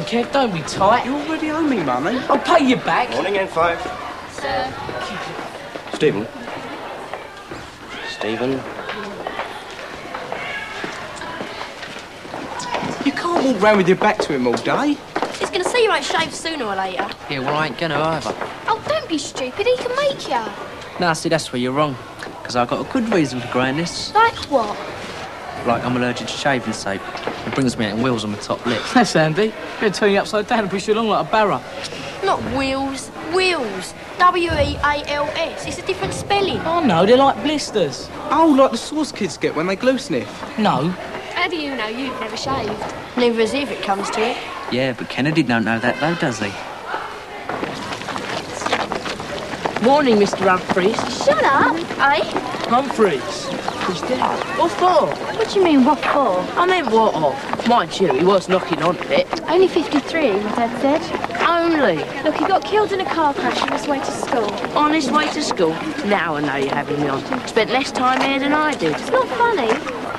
Kev, don't be tight. You already owe me money. I'll pay you back. Morning, N5. Sir. Stephen. Stephen. You can't walk round with your back to him all day. He's going to see you won't shave sooner or later. Yeah, well, I ain't gonna either. Oh, don't be stupid. He can make you. Nah, see, that's where you're wrong. Because I've got a good reason for growing this. Like what? Like I'm allergic to shaving soap. It brings me out in wheels on my top lip. That's handy. Better turn you upside down and push you along like a barra. Not wheels. Wheels. W-E-A-L-S. It's a different spelling. Oh, no, they're like blisters. Oh, like the sauce kids get when they glue sniff. No. How do you know you've never shaved? Neither has he if it comes to it. Yeah, but Kennedy don't know that though, does he? Morning, Mr. Humphreys. Shut up, eh? Humphreys? He's dead. What for? What do you mean, what for? I meant what of? Mind you, he was knocking on a bit. Only 53, my dad said. Only? Look, he got killed in a car crash on his way to school. On his way to school? Now I know you're having me on. Spent less time here than I did. It's not funny.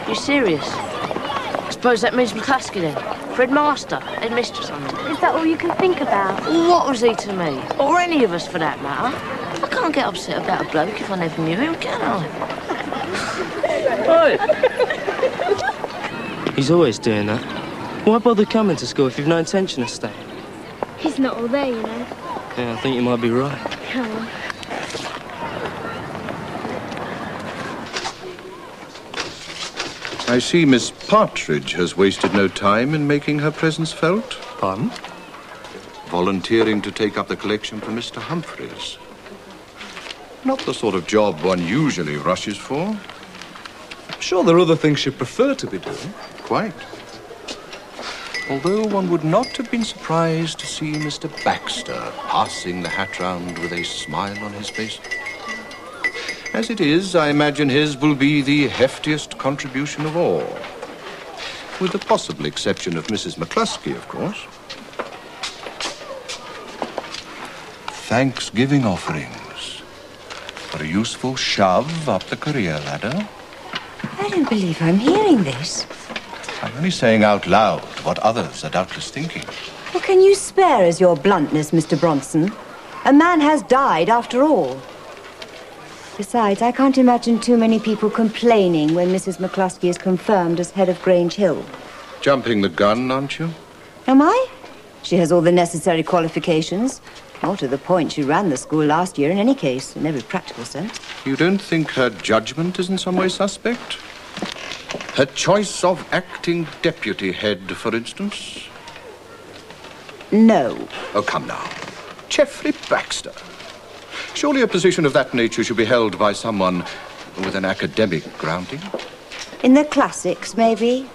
You serious? I suppose that means McCluskey then. Fred Master, headmistress on him. Is that all you can think about? What was he to me? Or any of us for that matter? I can't get upset about a bloke if I never knew him, can I? He's always doing that. Why bother coming to school if you've no intention of staying? He's not all there, you know. Yeah, I think you might be right. Come on. I see Miss Partridge has wasted no time in making her presence felt. Pardon? Volunteering to take up the collection for Mr. Humphreys. Not the sort of job one usually rushes for. I'm sure there are other things she'd prefer to be doing. Quite. Although one would not have been surprised to see Mr. Baxter passing the hat round with a smile on his face. As it is, I imagine his will be the heftiest contribution of all. With the possible exception of Mrs. McCluskey, of course. Thanksgiving offerings. For a useful shove up the career ladder. I don't believe I'm hearing this. I'm only saying out loud what others are doubtless thinking. Well, can you spare us your bluntness, Mr. Bronson? A man has died after all. Besides, I can't imagine too many people complaining when Mrs. McCluskey is confirmed as head of Grange Hill. Jumping the gun, aren't you? Am I? She has all the necessary qualifications. More to the point, she ran the school last year in any case, in every practical sense. You don't think her judgment is in some way suspect? Her choice of acting deputy head, for instance? No. Oh, come now. Geoffrey Baxter. Surely a position of that nature should be held by someone with an academic grounding. In the classics, maybe?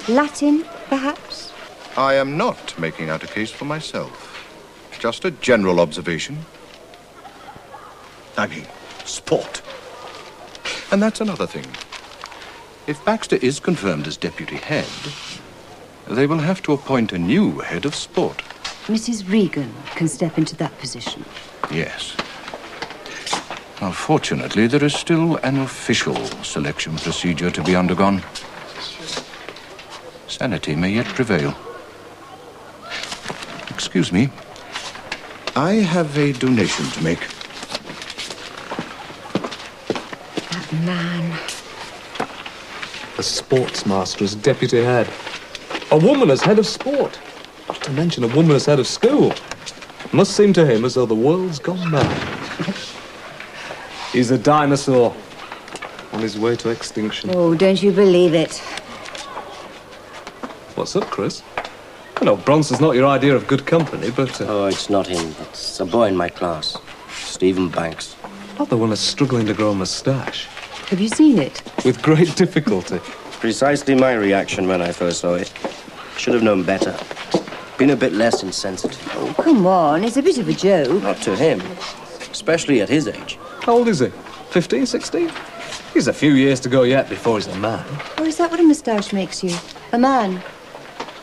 Latin, perhaps? I am not making out a case for myself. Just a general observation. I mean, sport. And that's another thing. If Baxter is confirmed as deputy head, they will have to appoint a new head of sport. Mrs. Regan can step into that position. Yes. Well, fortunately, there is still an official selection procedure to be undergone. Sanity may yet prevail. Excuse me. I have a donation to make. That man. A sports master as deputy head. A woman as head of sport. Not to mention a woman as head of school. Must seem to him as though the world's gone mad. He's a dinosaur on his way to extinction. Oh, don't you believe it? What's up, Chris? I know Bronson's not your idea of good company, but... Oh, it's not him. It's a boy in my class. Stephen Banks. Not the one that's struggling to grow a moustache. Have you seen it? With great difficulty. Precisely my reaction when I first saw it. Should have known better. Been a bit less insensitive. Oh, come on. It's a bit of a joke. Not to him. Especially at his age. How old is he? 15, 16? He's a few years to go yet before he's a man. Oh, is that what a moustache makes you? A man?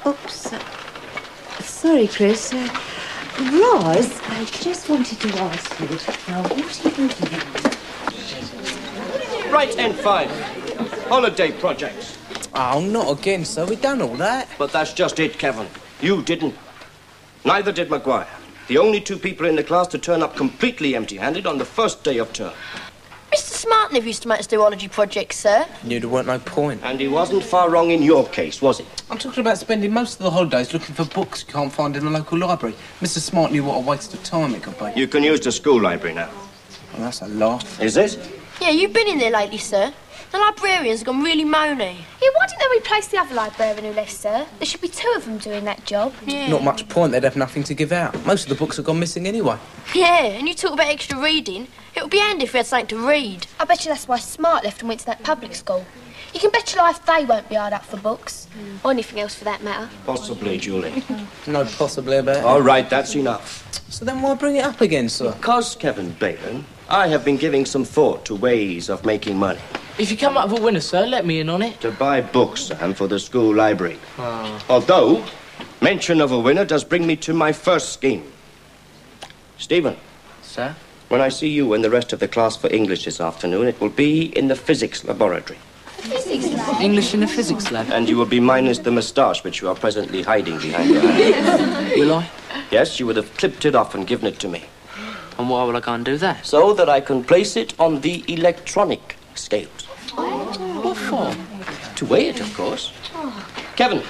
Oops. Sorry, Chris. Roz, I just wanted to ask you, now, what are you doing? Right, N5. Holiday projects. Oh, not again, sir. We've done all that. But that's just it, Kevin. You didn't. Neither did Maguire. The only two people in the class to turn up completely empty-handed on the first day of term. Mr. Smart never used to make us zoology projects, sir. Knew there weren't no point. And he wasn't far wrong in your case, was he? I'm talking about spending most of the holidays looking for books you can't find in the local library. Mr. Smart knew what a waste of time it could be. You can use the school library now. Well, that's a laugh. Is it? Yeah, you've been in there lately, sir. The librarian's gone really moany. Yeah, why didn't they replace the other librarian who left, sir? There should be two of them doing that job. Yeah. Not much point, they'd have nothing to give out. Most of the books have gone missing anyway. Yeah, and you talk about extra reading. It would be handy if we had something to read. I bet you that's why Smart left and went to that public school. You can bet your life they won't be hard up for books. Or anything else for that matter. Possibly, Julie. No possibly about it. All right, that's enough. So then why bring it up again, sir? Because, Kevin Balin, I have been giving some thought to ways of making money. If you come up with a winner, sir, let me in on it. To buy books, Sam, for the school library. Although, mention of a winner does bring me to my first scheme. Stephen. Sir? When I see you and the rest of the class for English this afternoon, it will be in the physics laboratory. English in the physics lab. And you will be minus the moustache which you are presently hiding behind your hand. Will I? Yes, you would have clipped it off and given it to me. And why will I go and do that? So that I can place it on the electronic scales. What for? To weigh it, of course. Kevin,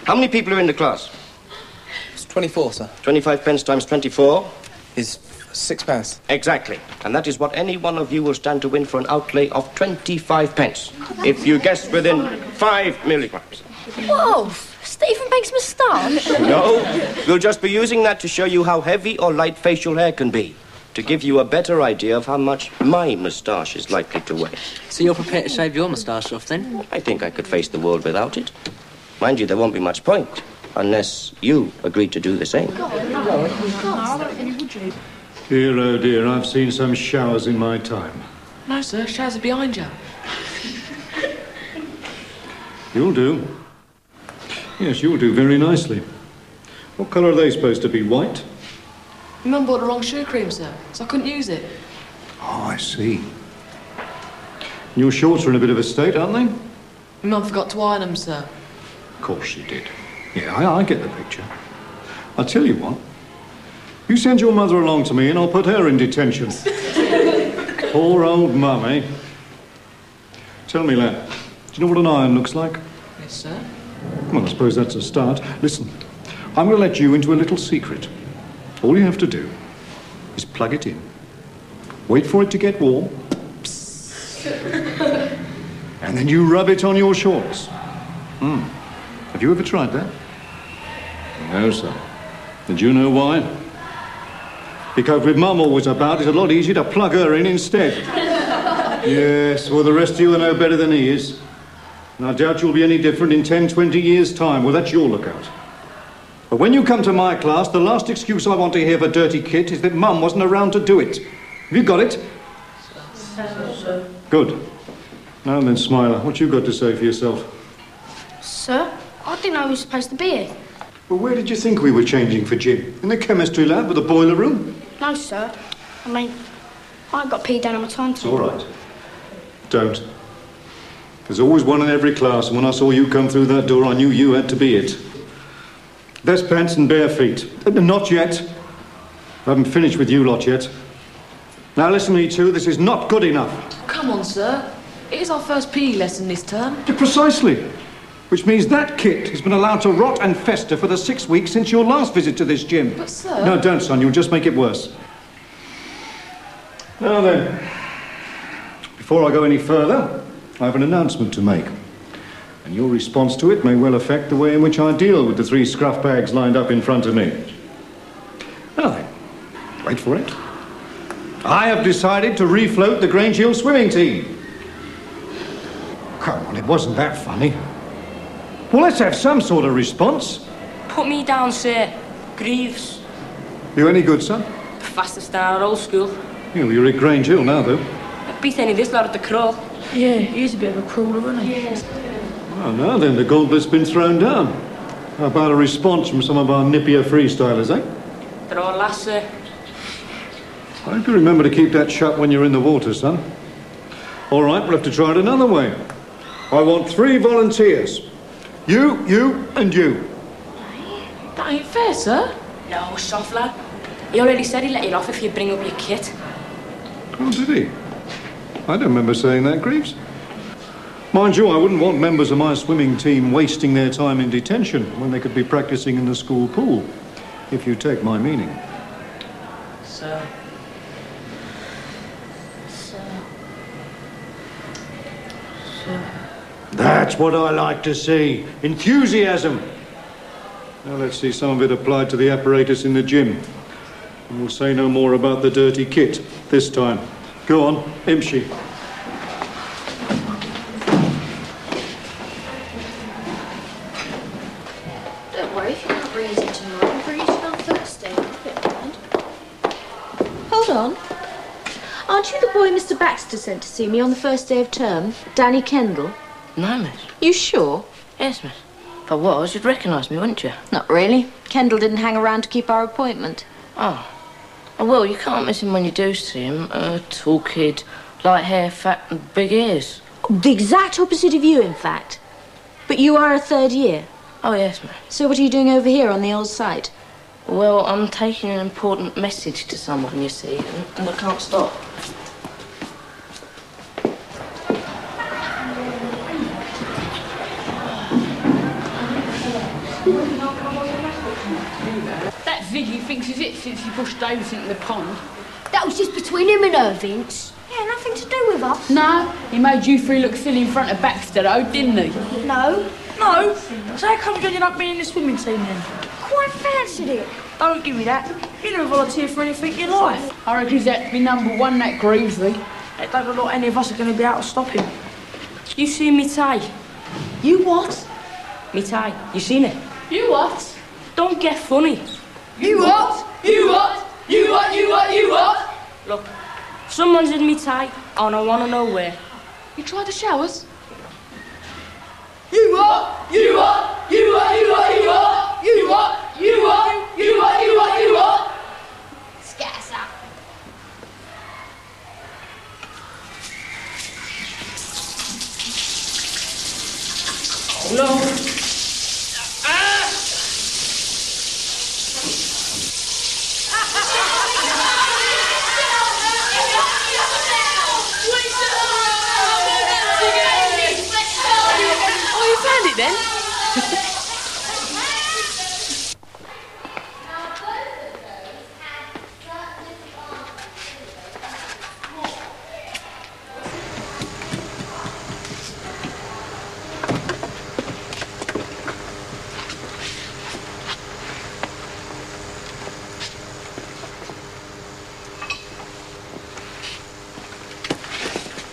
how many people are in the class? It's 24, sir. 25 pence times 24? Is £6. Exactly. And that is what any one of you will stand to win for an outlay of 25 pence. If you guess within 5 milligrams. Whoa! Stephen Banks' moustache? No, we'll just be using that to show you how heavy or light facial hair can be. To give you a better idea of how much my moustache is likely to weigh. So you're prepared to shave your moustache off, then? I think I could face the world without it. Mind you, there won't be much point, unless you agree to do the same. Dear, oh dear, I've seen some showers in my time. No, sir, showers are behind you. You'll do. Yes, you'll do very nicely. What colour are they supposed to be? White? Your mum bought the wrong shoe cream, sir, so I couldn't use it. Oh, I see. Your shorts are in a bit of a state, aren't they? My mum forgot to iron them, sir. Of course she did. Yeah, I get the picture. I'll tell you what. You send your mother along to me and I'll put her in detention. Poor old mum, eh? Tell me, lad, do you know what an iron looks like? Yes, sir. Well, I suppose that's a start. Listen, I'm going to let you into a little secret. All you have to do is plug it in. Wait for it to get warm. And then you rub it on your shorts. Have you ever tried that? No, sir. Did you know why? Because with Mum always about, it's a lot easier to plug her in instead. Yes, well, the rest of you are no better than he is. And I doubt you'll be any different in 10, 20 years' time. Well, that's your lookout. But when you come to my class, the last excuse I want to hear for dirty kit is that Mum wasn't around to do it. Have you got it? Sir. Good. Now then, Smiler, what you got to say for yourself? Sir, I didn't know we were supposed to be here. Well, where did you think we were changing for gym? In the chemistry lab with the boiler room? No, sir. I mean, I got peed down on my time It's all right. Don't. There's always one in every class, and when I saw you come through that door, I knew you had to be it. Vest pants and bare feet. Not yet. I haven't finished with you lot yet. Now listen to me two, this is not good enough. Come on, sir. It is our first PE lesson this term. Precisely. Which means that kit has been allowed to rot and fester for the 6 weeks since your last visit to this gym. But, sir... No, don't, son. You'll just make it worse. Now then, before I go any further, I have an announcement to make. And your response to it may well affect the way in which I deal with the 3 scruff bags lined up in front of me. Now then, wait for it. I have decided to refloat the Grange Hill swimming team. Come on, it wasn't that funny. Well, let's have some sort of response. Put me down, sir. Greaves. You any good, son? The fastest down at old school. Yeah, well, you're at Grange Hill now, though. I beat any of this lot at the crawl. Yeah, he's a bit of a crawler, isn't he? Well, now then, the gauntlet's been thrown down. How about a response from some of our nippier freestylers, eh? They're all lads, sir. I hope you remember to keep that shut when you're in the water, son. All right, we'll have to try it another way. I want 3 volunteers. You, and you. That ain't fair, sir. No, soft lad. He already said he'd let you off if you bring up your kit. Oh, did he? I don't remember saying that, Greaves. Mind you, I wouldn't want members of my swimming team wasting their time in detention when they could be practicing in the school pool, if you take my meaning. So... That's what I like to see. Enthusiasm. Now let's see some of it applied to the apparatus in the gym. And we'll say no more about the dirty kit this time. Go on, Imshi. Don't worry if you can't bring us in tomorrow. We'll bring it in on Thursday. Hold on. Aren't you the boy Mr. Baxter sent to see me on the first day of term? Danny Kendall? No, miss. You sure? Yes, miss. If I was, you'd recognise me, wouldn't you? Not really. Kendall didn't hang around to keep our appointment. Oh. Oh, well, you can't miss him when you do see him. Tall kid, light hair, fat and big ears. The exact opposite of you, in fact. But you are a third year. Oh, yes, miss. So what are you doing over here on the old site? Well, I'm taking an important message to someone, you see, and I can't stop. That Ziggy thinks he's it since he pushed Davis into the pond. That was just between him and her, Vince. Yeah, nothing to do with us. No, he made you three look silly in front of Baxter, though, didn't he? No. No? So how come you ended up being in the swimming team then? Quite fancied it. Don't give me that. You never volunteer for anything in your life. I reckon he's had to be number one, that Greavesley. It don't look like any of us are going to be able to stop him. You seen me tie? You what? Me tie. You seen it? You what? Don't get funny. You what? You what? You what? You what? You what? Look, someone's in me tie, and I want to know where. You tried the showers? You what? You what? You what? You what? You what? You what? You what? You what? You what? You what? Scatter up. Oh, no. Oh, you found it then?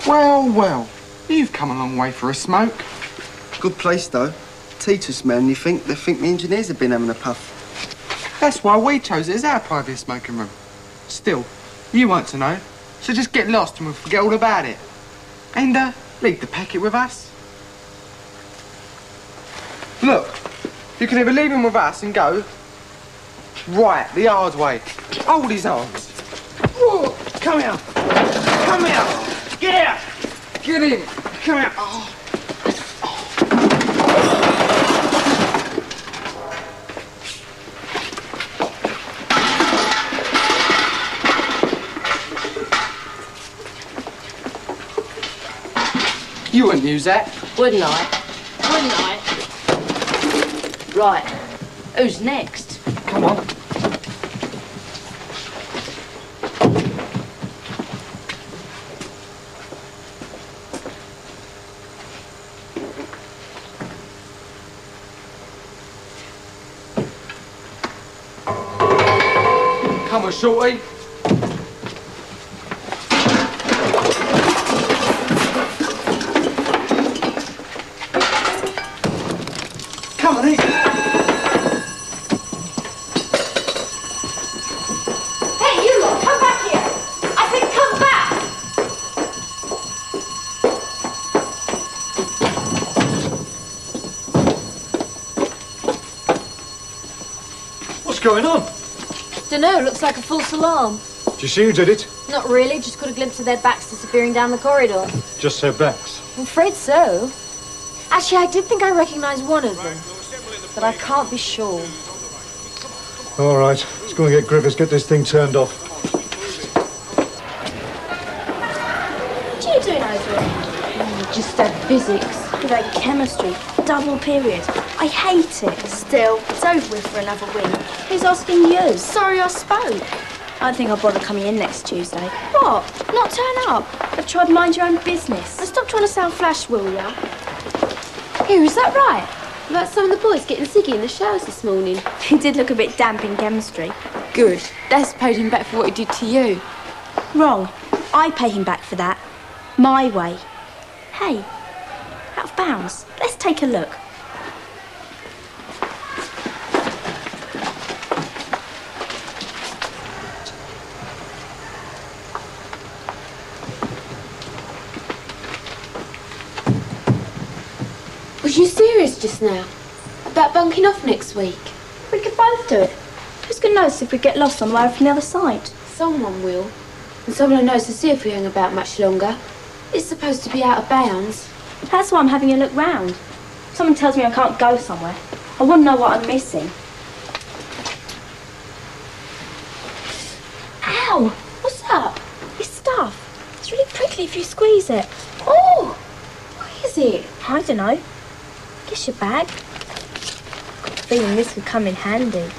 Well, well, you've come a long way for a smoke. Good place, though. Teach us, man. They think the engineers have been having a puff. That's why we chose it as our private smoking room. Still, you want to know, so just get lost and we'll forget all about it. And, leave the packet with us. Look, you can either leave him with us and go right the hard way. Hold his arms. Whoa, come here. Come here. Get out. Get in. Come here. Oh. You wouldn't use that. Wouldn't I? Wouldn't I? Right. Who's next? Come on. Come on, shorty. Come on in. Hey, you lot, come back here. I said come back. What's going on? Dunno, looks like a false alarm. Do you see who did it? Not really, just caught a glimpse of their backs disappearing down the corridor. Just their backs. I'm afraid so. Actually, I did think I recognised one of them, but I can't be sure. All right, let's go and get Griffiths, get this thing turned off. What are you doing over here? Just had physics. We've had chemistry. Double period. I hate it. Still, it's over with for another week. Who's asking you? Sorry I spoke. I think I'll bother coming in next Tuesday. What? Not turn up? I've tried to mind your own business. And stop trying to sound flash, will ya? Here, is that right? About some of the boys getting ziggy in the showers this morning. He did look a bit damp in chemistry. Good. That's paid him back for what he did to you. Wrong. I pay him back for that. My way. Hey, out of bounds. Let's take a look. Was you serious just now? About bunking off next week? We could both do it. Who's going to notice if we get lost on the way from the other side? Someone will. And someone knows to see if we hang about much longer. It's supposed to be out of bounds. That's why I'm having a look round. If someone tells me I can't go somewhere, I want to know what I'm missing. Ow! What's up? It's stuff. It's really prickly if you squeeze it. Oh! What is it? I don't know. Guess your bag. Got a feeling this would come in handy.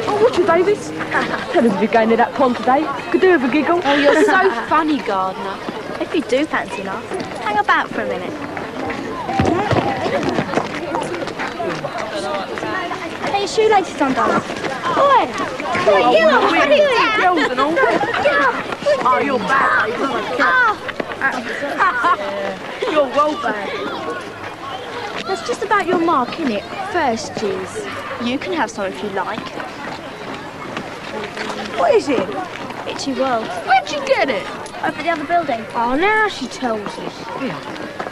Oh, would you, Davis? Tell us if you're going to that pond today. Could do with a giggle. Oh, you're so funny, Gardner. If you do fancy enough, hang about for a minute. Get your shoelaces on, darling. Oi! Oi, you are funny! Girls and all. Oh, you're bad, Davis. You're well bad. That's just about your mark, innit? First, Jeez. You can have some if you like. What is it? Itchy World. Where'd you get it? Over the other building. Oh, now she tells us. Here,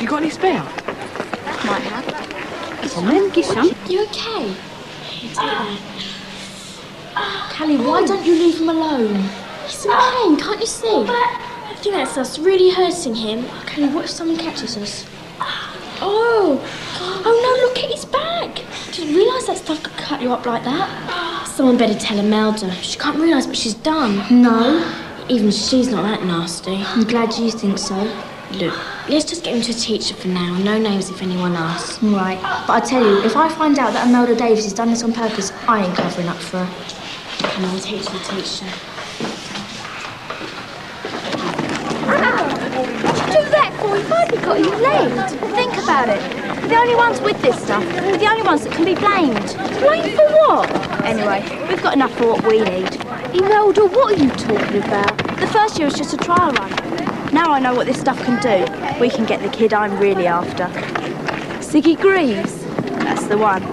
you got any spare? Might have. Get some then, get some. You okay? Callie, why don't you leave him alone? He's in pain, can't you see? I think that's us really hurting him. Callie, what if someone catches us? Oh no, look at his back. Didn't realise that stuff could cut you up like that. Someone better tell Imelda. She can't realise what she's done. No. Even she's not that nasty. I'm glad you think so. Look, let's just get him to a teacher for now. No names if anyone asks. Right. But I tell you, if I find out that Imelda Davis has done this on purpose, I ain't covering up for her. Come on, teacher. What do that for? You've hardly got you laid. Think about it. We're the only ones with this stuff. We're the only ones that can be blamed. Blamed for what? Anyway, we've got enough for what we need. Imelda, what are you talking about? The first year was just a trial run. Now I know what this stuff can do. We can get the kid I'm really after. Ziggy Greaves. That's the one.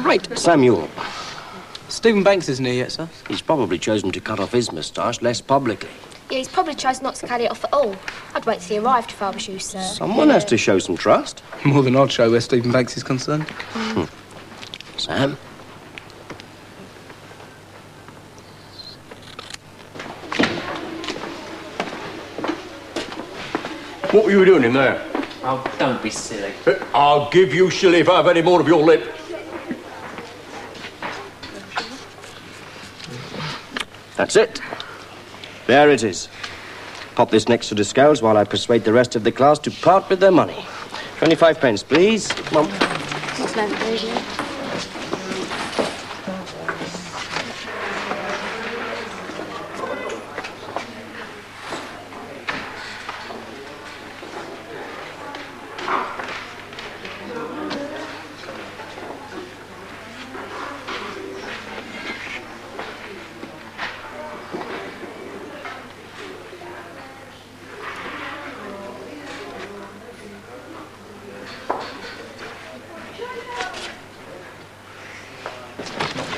Right, Samuel. Stephen Banks isn't here yet, sir. He's probably chosen to cut off his moustache less publicly. Yeah, he's probably tries not to cut it off at all. I'd wait till he arrived if I was you, sir. Someone has to show some trust. More than I'd show where Stephen Banks is concerned. Sam? What were you doing in there? Oh, don't be silly. I'll give you silly if I have any more of your lip. That's it. There it is. Pop this next to the scales while I persuade the rest of the class to part with their money. 25 pence, please. Come on. Thanks, man.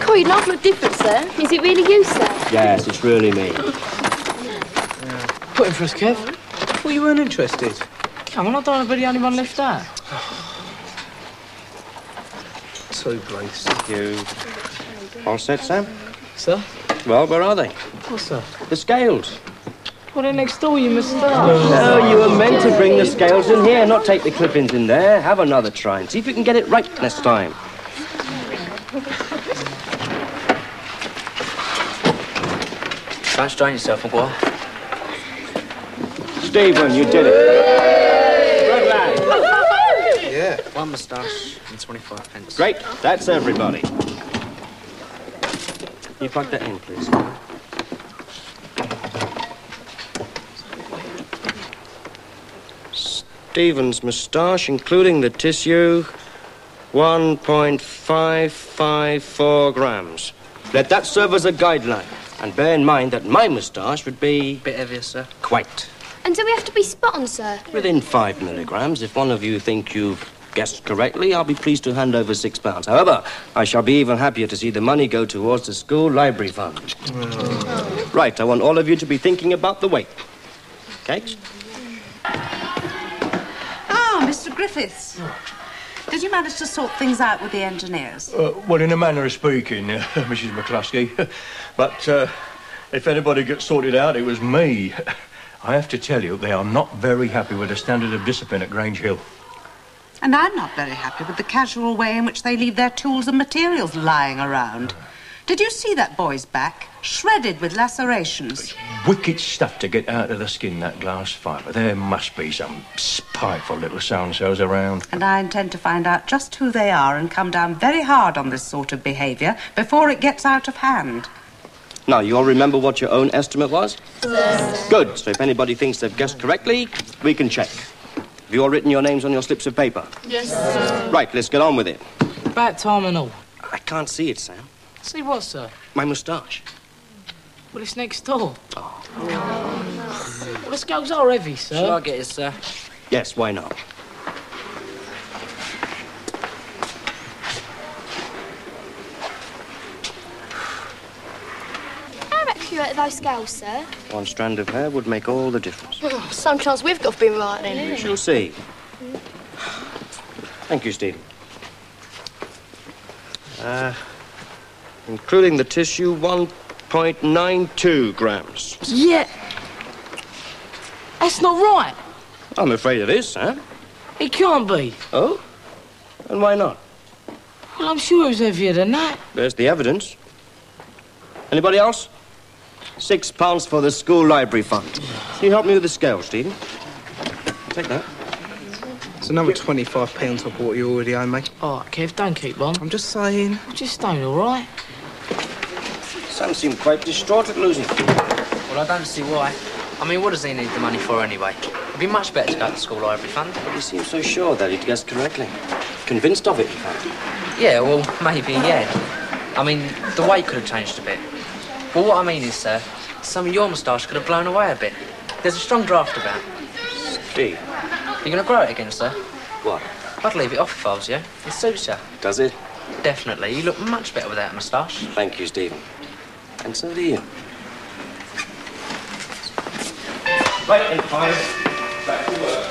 Oh, you laugh look different, sir. Is it really you, sir? Yes, it's really me. Put him for us, Kev. Well, you weren't interested. Come on, I don't want to be the only one left out. So, Grace. Thank you. All set, Sam? Sir? Well, where are they? What's that? The scales. Put it next door, you moustache. No, you were meant to bring the scales in here, not take the clippings in there. Have another try and see if you can get it right next time. Don't strain yourself, McGuire. Stephen, you did it. Good lad. Yeah. One moustache and 25 pence. Great, that's everybody. You plug that in, please. Stephen's moustache, including the tissue, 1.554 grams. Let that serve as a guideline. And bear in mind that my moustache would be... Bit heavier, sir. Quite. And do we have to be spot on, sir? Within 5 milligrams. If one of you think you've guessed correctly, I'll be pleased to hand over £6. However, I shall be even happier to see the money go towards the school library fund. Right, I want all of you to be thinking about the weight. Cakes? Ah, Mr. Griffiths. Did you manage to sort things out with the engineers? Well, in a manner of speaking, Mrs. McCluskey. But if anybody gets sorted out, it was me. I have to tell you, they are not very happy with the standard of discipline at Grange Hill. And I'm not very happy with the casual way in which they leave their tools and materials lying around. Did you see that boy's back? Shredded with lacerations. Wicked stuff to get out of the skin, that glass fibre. There must be some spiteful little sound cells around. And I intend to find out just who they are and come down very hard on this sort of behaviour before it gets out of hand. Now, you all remember what your own estimate was? Yes. Good. So if anybody thinks they've guessed correctly, we can check. Have you all written your names on your slips of paper? Yes, sir. Right, let's get on with it. About time and all. I can't see it, Sam. See what, sir? My moustache. Well, it's next door. Oh. Well, the scales are heavy, sir. Shall I get it, sir? Yes, why not? How accurate are those scales, sir? One strand of hair would make all the difference. Oh, some chance we've got to be right then. We shall see. Thank you, Stephen. Including the tissue, 1.92 grams. Yeah. That's not right. I'm afraid it is, Sam. It can't be. Oh? And why not? Well, I'm sure it was heavier than that. There's the evidence. Anybody else? £6 for the school library fund. Can you help me with the scale, Stephen? Take that. It's another £25 off what you already owe me. All right, Kev, don't keep on. I'm just saying. Just don't, all right? Sam seemed quite distraught at losing. Well, I don't see why. I mean, what does he need the money for anyway? It'd be much better to go to the school library fund. But he seemed so sure that he'd guessed correctly. Convinced of it, in fact. Yeah, well, maybe, yeah. I mean, the weight could have changed a bit. Well, what I mean is, sir, some of your moustache could have blown away a bit. There's a strong draft about. Steve. You're going to grow it again, sir? What? I'd leave it off if I was you. It suits you. Does it? Definitely. You look much better without a moustache. Thank you, Stephen. And so do you. Right, and 5. Back to work.